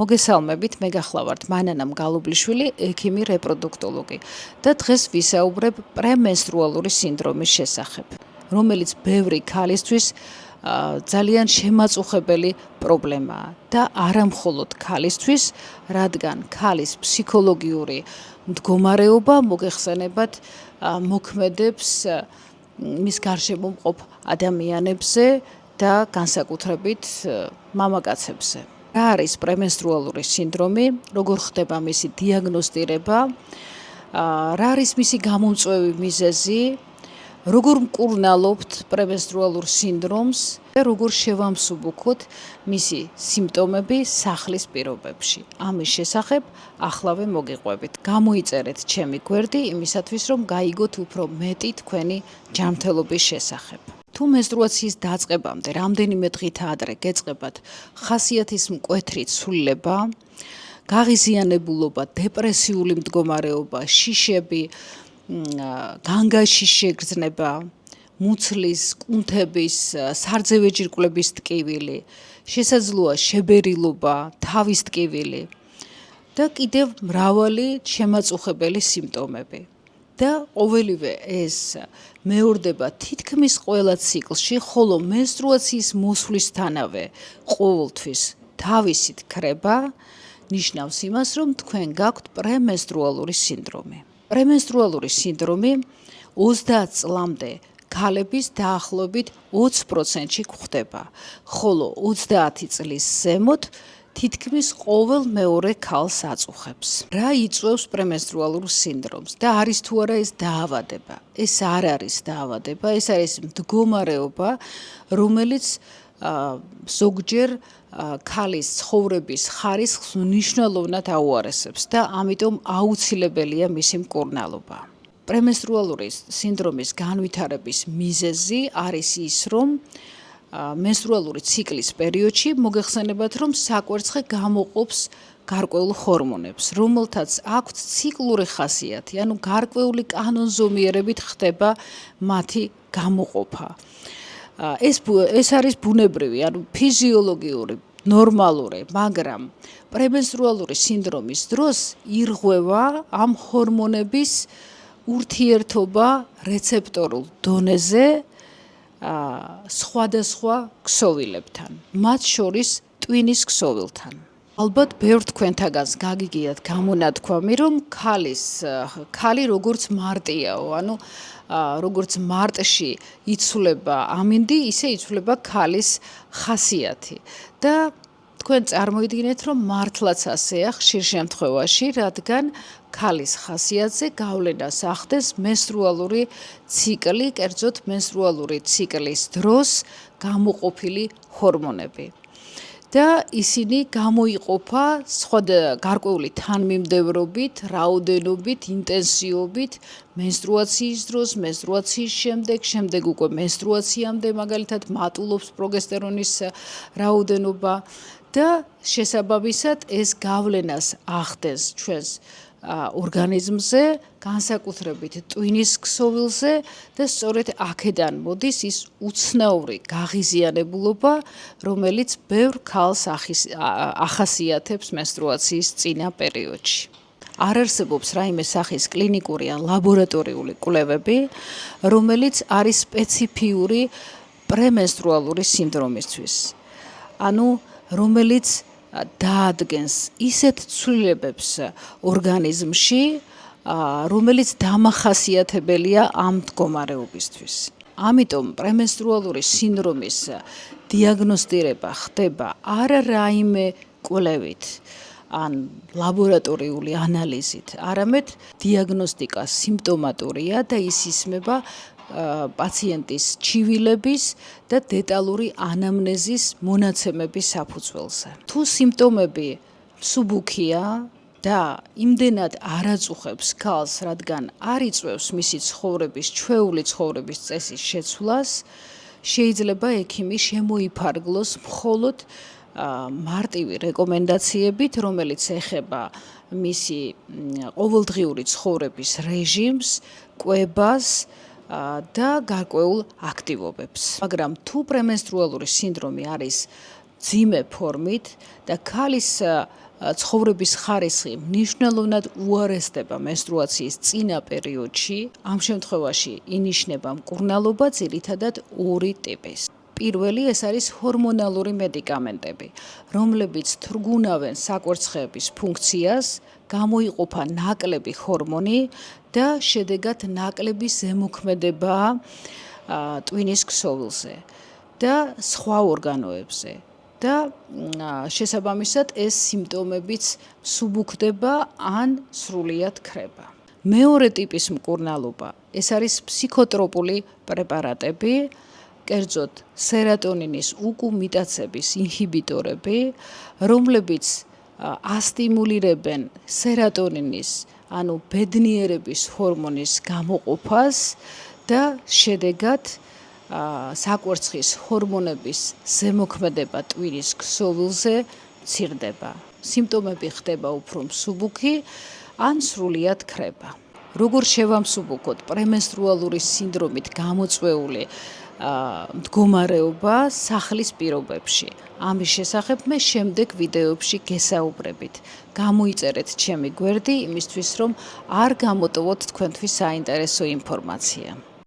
მოგესალმებით, მე გახლავართ მანანამ გალუბლიშვილი, ექიმი რეპროდუქტოლოგი და დღეს ვისაუბრებ პრემენსტრუალური სინდრომის შესახებ, რომელიც ბევრი ქალისთვის ძალიან შემაწუხებელი პრობლემაა და არა მხოლოდ ქალისთვის, რადგან ქალის ფსიქოლოგიური მდგომარეობა მოგეხსენებათ მოქმედებს მის გარშემო მყოფ ადამიანებზე და განსაკუთრებით მამაკაცებზე. რა არის პრემენსტრუალური სინდრომი, როგორ ხდება მისი დიაგნოსტირება, რა არის მისი გამომწვევი მიზეზი, როგორ მკურნალობთ პრემენსტრუალურ სინდრომს და როგორ შევამსუბუქოთ მისი სიმპტომები სახლის პირობებში. ამის შესახებ ახლავე მოგიყვებით. გამოიწერეთ ჩემი გვერდი იმისათვის, რომ გაიგოთ უფრო მეტი თქვენი ჯანმრთელობის შესახებ. თუ მენსტრუაციის დაწყებამდე რამდენიმე დღით ადრე გეწყებათ ხასიათის მკვეთრი ცვლილება, გაღიზიანებულობა, დეპრესიული მდგომარეობა, შიშები, განგაშის შეგრძნება, მუცლის, კუნთების, სარძევე ჯირკვლების ტკივილი, შესაძლოა შებერილობა, თავის ტკივილი და კიდევ მრავალი შემაწუხებელი სიმპტომები. და ყოველივე ეს მეორდება თითქმის ყველა ციკლში, ხოლო მენსტრუაციის მოსვლისთანავე ყოველთვის თავისით ქრება ნიშნავს იმას, რომ თქვენ გაქვთ პრემენსტრუალური სინდრომი. პრემენსტრუალური სინდრომი 30 წლამდე ქალების დაახლოებით 20%-ში გვხვდება, ხოლო 30 წლის ზემოთ თითქმის ყოველ მეორე ქალს აწუხებს. რა იწვევს პრემენსტრუალურ სინდრომს და არის თუ არა ეს დაავადება? ეს არ არის დაავადება, ეს არის მდგომარეობა, რომელიც ზოგჯერ ქალის ცხოვრების ხარისხს მნიშვნელოვნად აუარესებს და ამიტომ აუცილებელია მისი მკურნალობა. პრემენსტრუალური სინდრომის განვითარების მიზეზი არის ის, რომ მენსტრუალური ციკლის პერიოდში მოგეხსენებათ, რომ საკვერცხე გამოყოფს გარკვეულ ჰორმონებს, რომელთაც აქვთ ციკლური ხასიათი, ანუ გარკვეული კანონზომიერებით ხდება მათი გამოყოფა. ეს არის ბუნებრივი, ანუ ფიზიოლოგიური, ნორმალური, მაგრამ პრემენსტრუალური სინდრომის დროს ირღვევა ამ ჰორმონების ურთიერთობა რეცეპტორულ დონეზე სხვადასხვა ქსოვილებთან, მათ შორის ტვინის ქსოვილთან. ალბათ ბევრ თქვენთაგანს გაგიგიათ გამონათქვამი, რომ ქალი როგორც მარტიაო, ანუ როგორც მარტში იცვლება ამინდი, ისე იცვლება ქალის ხასიათი და თქვენ წარმოიდგინეთ, რომ მართლაც ასეა ხშირ შემთხვევაში, რადგან ქალის ხასიათზე გავლენას ახდენს მენსტრუალური ციკლი, კერძოდ მენსტრუალური ციკლის დროს გამოყოფილი ჰორმონები. და ისინი გამოიყოფა გარკვეული თანმიმდევრობით, რაოდენობით, ინტენსივობით, მენსტრუაციის დროს, მენსტრუაციის შემდეგ უკვე მენსტრუაციამდე, მაგალითად მატულობს პროგესტერონის რაოდენობა და შესაბამისად ეს გავლენას ახდენს ჩვენს ორგანიზმზე, განსაკუთრებით ტვინის ქსოვილზე და სწორედ აქედან მოდის ის უცნაური გაღიზიანებულობა, რომელიც ბევრ ქალს ახასიათებს მენსტრუაციის წინა პერიოდში. არ არსებობს რაიმე სახის კლინიკური ან ლაბორატორიული კვლევები, რომელიც არის სპეციფიური პრემენსტრუალური სინდრომისთვის. ანუ რომელიც დაადგენს ისეთ ცვლილებებს ორგანიზმში, რომელიც დამახასიათებელია ამ მდგომარეობისთვის. ამიტომ პრემენსტრუალური სინდრომის დიაგნოსტირება ხდება არა რაიმე კვლევით ან ლაბორატორიული ანალიზით, არამედ დიაგნოსტიკა სიმპტომატურია და ის ისმება პაციენტის ჩივილების და დეტალური ანამნეზის მონაცემების საფუძველზე. თუ სიმპტომები მსუბუქია და იმდენად არ აწუხებს ქალს, რადგან არ იწვევს მისი ჩვეული ცხოვრების წესის შეცვლას, შეიძლება ექიმი შემოიფარგლოს მხოლოდ მარტივი რეკომენდაციებით, რომელიც ეხება მისი ყოველდღიური ცხოვრების რეჟიმს, კვებას და გარკვეულ აქტივობებს. მაგრამ თუ პრემენსტრუალური სინდრომი არის ძიმე ფორმით და ქალის ცხოვრების ხარისხი მნიშვნელოვნად უარესდება menstruაციის წინა პერიოდში. ამ შემთხვევაში ინიშნება მკურნალობა ძირითადად ორი ტიპის. პირველი ეს არის ჰორმონალური მედიკამენტები, რომლებიც თრგუნავენ საკვერცხეების ფუნქციას, გამოიყოფა ნაკლები ჰორმონი და შედეგად ნაკლები ზემოქმედება ტვინის ქსოვილზე და სხვა ორგანოებზე. და შესაბამისად ეს სიმპტომებიც მსუბუქდება ან სრულიად ქრება. მეორე ტიპის მკურნალობა ეს არის ფსიქოტროპული პრეპარატები, კერძოდ სერატონინის უკუმიტაცების ინჰიბიტორები, რომლებიც ასტიმულირებენ სერატონინის, ანუ ბედნიერების ჰორმონის გამოყოფას და შედეგად საკვერცხის ჰორმონების ზემოქმედება ტვინის ქსოვილზე მცირდება. სიმპტომები ხდება უფრო მსუბუქი ან სრულიად ქრება. როგორ შევამსუბუქოთ პრემენსტრუალური სინდრომით გამოწვეული მდგომარეობა სახლის პირობებში? ამის შესახებ მე შემდეგ ვიდეოებში გესაუბრებით. გამოიწერეთ ჩემი გვერდი იმისთვის, რომ არ გამოტოვოთ თქვენთვის საინტერესო ინფორმაცია.